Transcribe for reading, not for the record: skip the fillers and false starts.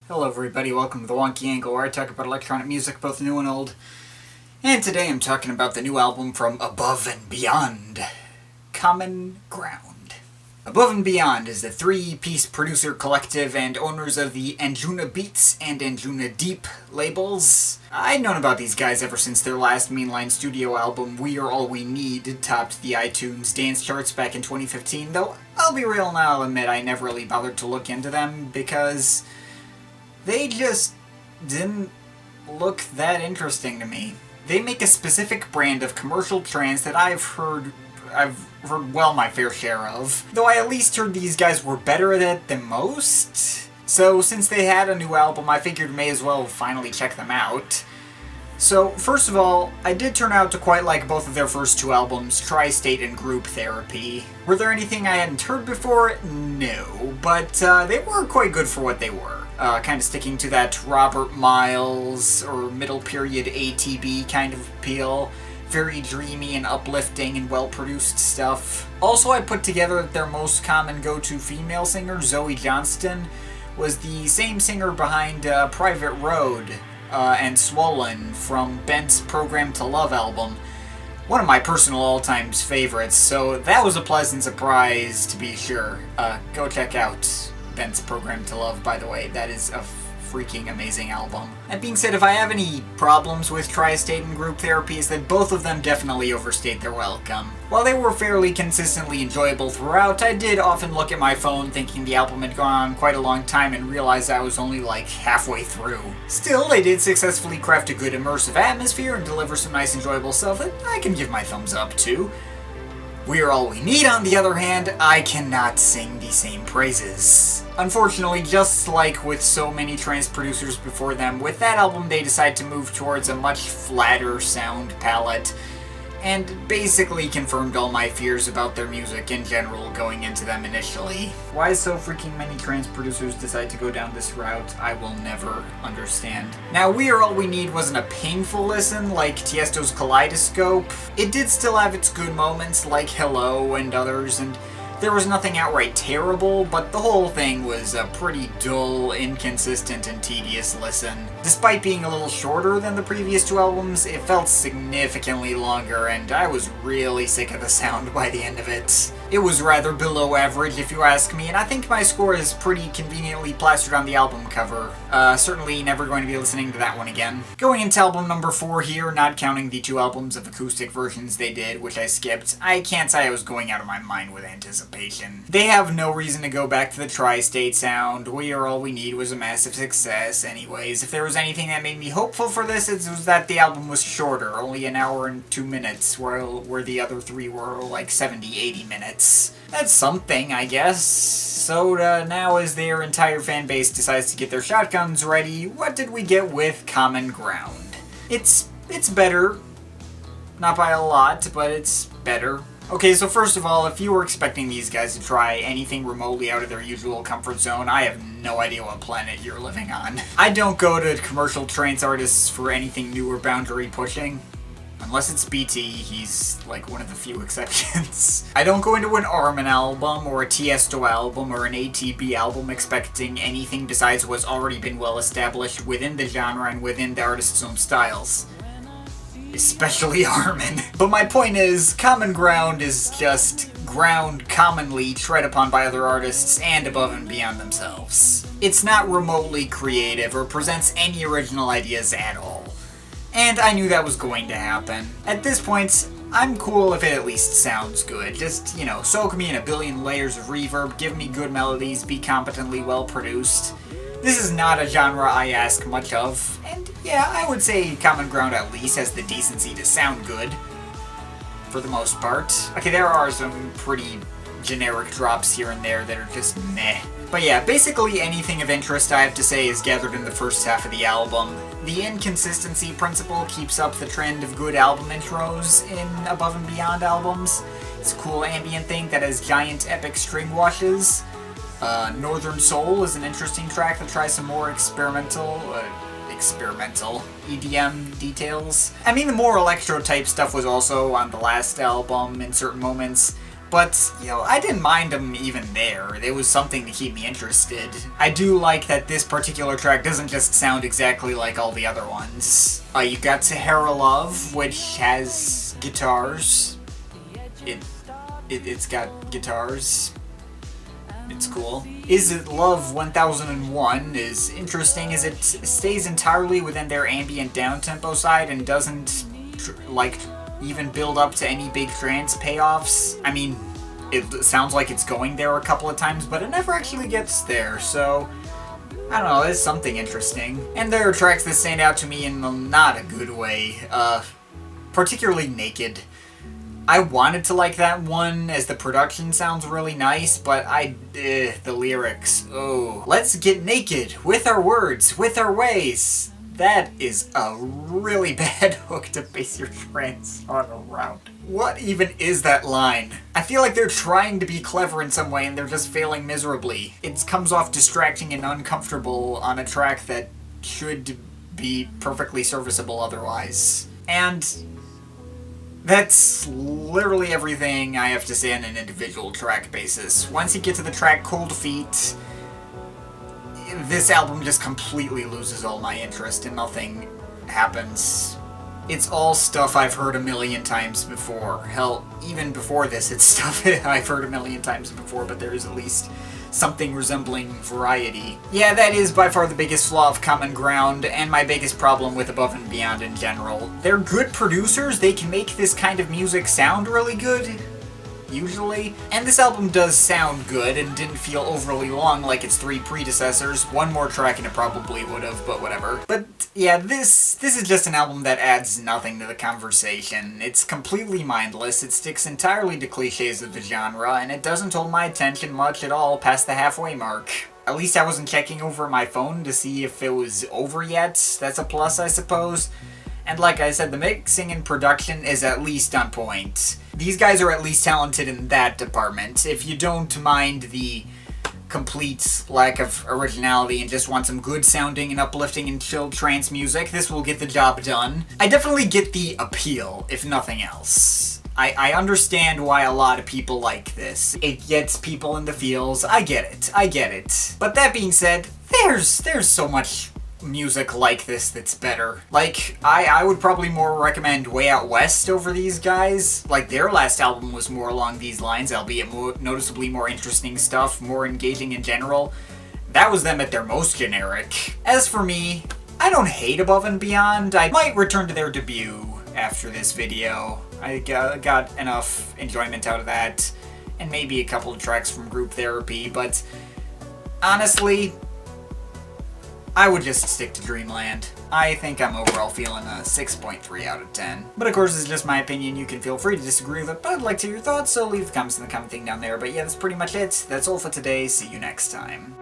Hello everybody, welcome to the Wonky Angle, where I talk about electronic music, both new and old. And today I'm talking about the new album from Above and Beyond, Common Ground. Above and Beyond is the three-piece producer collective and owners of the Anjuna Beats and Anjuna Deep labels. I'd known about these guys ever since their last mainline studio album, We Are All We Need, topped the iTunes dance charts back in 2015, though I'll be real now, I'll admit I never really bothered to look into them, because they just didn't look that interesting to me. They make a specific brand of commercial trance that I've heard well my fair share of, though I at least heard these guys were better at it than most. So since they had a new album, I figured may as well finally check them out. So, first of all, I did turn out to quite like both of their first two albums, Tri-State and Group Therapy. Were there anything I hadn't heard before? No, but they were quite good for what they were. Kind of sticking to that Robert Miles or middle period ATB kind of appeal. Very dreamy and uplifting and well-produced stuff. Also, I put together that their most common go-to female singer, Zoe Johnston, was the same singer behind Private Road and Swollen from Bent's Program to Love album. One of my personal all-time favorites, so that was a pleasant surprise to be sure. Go check out Bent's Program to Love, by the way. That is a freaking amazing album. That being said, if I have any problems with Tri-State and Group Therapy, is that both of them definitely overstayed their welcome. While they were fairly consistently enjoyable throughout, I did often look at my phone thinking the album had gone on quite a long time and realized I was only like halfway through. Still, they did successfully craft a good immersive atmosphere and deliver some nice enjoyable stuff that I can give my thumbs up to. We Are All We Need, on the other hand, I cannot sing the same praises. Unfortunately, just like with so many trance producers before them, with that album they decided to move towards a much flatter sound palette, and basically confirmed all my fears about their music in general going into them initially. Why so freaking many trance producers decide to go down this route, I will never understand. Now, We Are All We Need wasn't a painful listen like Tiesto's Kaleidoscope. It did still have its good moments like Hello and others, and there was nothing outright terrible, but the whole thing was a pretty dull, inconsistent, and tedious listen. Despite being a little shorter than the previous two albums, it felt significantly longer, and I was really sick of the sound by the end of it. It was rather below average, if you ask me, and I think my score is pretty conveniently plastered on the album cover. Certainly never going to be listening to that one again. Going into album number 4 here, not counting the 2 albums of acoustic versions they did, which I skipped, I can't say I was going out of my mind with anticipation. They have no reason to go back to the Tri-State sound. We Are All We Need was a massive success anyways. If there was anything that made me hopeful for this, it was that the album was shorter, only an hour and 2 minutes, where the other 3 were like 70-80 minutes. That's something, I guess. So now as their entire fan base decides to get their shotguns ready, what did we get with Common Ground? It's better. Not by a lot, but it's better. Okay, so first of all, if you were expecting these guys to try anything remotely out of their usual comfort zone, I have no idea what planet you're living on. I don't go to commercial trance artists for anything new or boundary pushing. Unless it's BT, he's like one of the few exceptions. I don't go into an Armin album, or a Tiesto album, or an ATB album expecting anything besides what's already been well established within the genre and within the artist's own styles. Especially Armin. But my point is, Common Ground is just ground commonly tread upon by other artists and above and beyond themselves. It's not remotely creative or presents any original ideas at all. And I knew that was going to happen. At this point, I'm cool if it at least sounds good. Just, soak me in a billion layers of reverb, give me good melodies, be competently well produced. This is not a genre I ask much of, and yeah, I would say Common Ground at least has the decency to sound good. For the most part. Okay, there are some pretty generic drops here and there that are just meh. But yeah, basically anything of interest I have to say is gathered in the first half of the album. The inconsistency principle keeps up the trend of good album intros in Above and Beyond albums. It's a cool ambient thing that has giant epic string washes. Northern Soul is an interesting track that tries some more experimental EDM details. I mean, the more electro-type stuff was also on the last album in certain moments, But, you know, I didn't mind them even there. There was something to keep me interested. I do like that this particular track doesn't just sound exactly like all the other ones. You got Sahara Love, which has guitars. It's got guitars. It's cool. Is It Love 1001 is interesting as it stays entirely within their ambient downtempo side and doesn't, even build up to any big trance payoffs. I mean, it sounds like it's going there a couple of times, but it never actually gets there, so I don't know, it's something interesting. And there are tracks that stand out to me in not a good way, particularly Naked. I wanted to like that one, as the production sounds really nice, but the lyrics, oh. Let's get naked, with our words, with our ways. That is a really bad hook to base your trance song around. What even is that line? I feel like they're trying to be clever in some way and they're just failing miserably. It comes off distracting and uncomfortable on a track that should be perfectly serviceable otherwise. And that's literally everything I have to say on an individual track basis. Once you get to the track Cold Feet, this album just completely loses all my interest and nothing happens. It's all stuff I've heard a million times before. Hell, even before this, it's stuff I've heard a million times before, but there is at least something resembling variety. Yeah, that is by far the biggest flaw of Common Ground, and my biggest problem with Above and Beyond in general. They're good producers, they can make this kind of music sound really good, usually. And this album does sound good and didn't feel overly long like its three predecessors. One more track and it probably would have, but whatever. But yeah, this is just an album that adds nothing to the conversation. It's completely mindless, it sticks entirely to cliches of the genre, and it doesn't hold my attention much at all past the halfway mark. At least I wasn't checking over my phone to see if it was over yet. That's a plus, I suppose. And like I said, the mixing and production is at least on point. These guys are at least talented in that department. If you don't mind the complete lack of originality and just want some good sounding and uplifting and chill trance music, this will get the job done. I definitely get the appeal, if nothing else. I understand why a lot of people like this. It gets people in the feels. I get it. But that being said, there's so much music like this that's better. Like, I would probably more recommend Way Out West over these guys. Like, their last album was more along these lines, albeit noticeably more interesting stuff, more engaging in general. That was them at their most generic. As for me, I don't hate Above and Beyond. I might return to their debut after this video. I got enough enjoyment out of that, and maybe a couple of tracks from Group Therapy, but honestly, I would just stick to Dreamland. I think I'm overall feeling a 6.3 out of 10. But of course, it's just my opinion. You can feel free to disagree with it, but I'd like to hear your thoughts, so leave the comments in the comment thing down there. But yeah, that's pretty much it. That's all for today. See you next time.